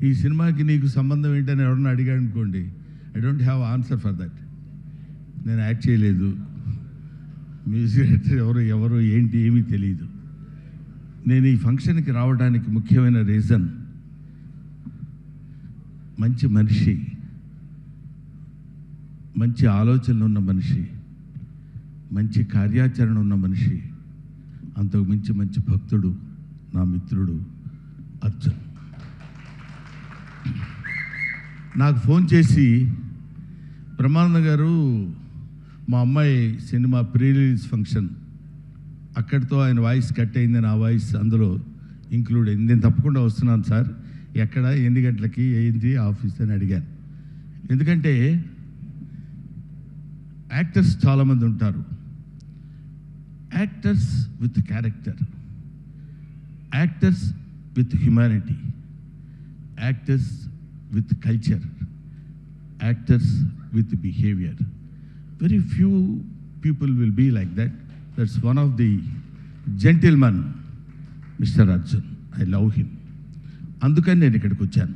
ఈ సినిమాకి నీకు సంబంధం ఏంటని ఎవరన్నా అడిగాడు అనుకోండి, I don't have answer for that. నేను యాక్ట్ చేయలేదు, మ్యూజిక్ డైరెక్టర్ ఎవరు ఏంటి ఏమీ తెలియదు. నేను ఈ ఫంక్షన్కి రావడానికి ముఖ్యమైన రీజన్, మంచి మనిషి, మంచి ఆలోచనలు ఉన్న మనిషి, మంచి కార్యాచరణ ఉన్న మనిషి, అంతకు మించి మంచి భక్తుడు, నా మిత్రుడు అర్జున్. నాకు ఫోన్ చేసి, బ్రహ్మానంద గారు మా అమ్మాయి సినిమా ప్రీ రిలీజ్ ఫంక్షన్, అక్కడితో ఆయన వాయిస్ కట్ అయింది, నా వాయిస్ అందులో ఇంక్లూడ్ అయింది, నేను తప్పకుండా వస్తున్నాను సార్, ఎక్కడ, ఎన్ని గంటలకి, ఏంటి ఆఫీస్ అని అడిగాను. ఎందుకంటే యాక్టర్స్ చాలామంది ఉంటారు, actors with character, actors with humanity, actors with culture, actors with behaviour. Very few people will be like that. That's one of the gentlemen, Mr. Arjun. I love him. అందుకని నేను ఇక్కడికి వచ్చాను.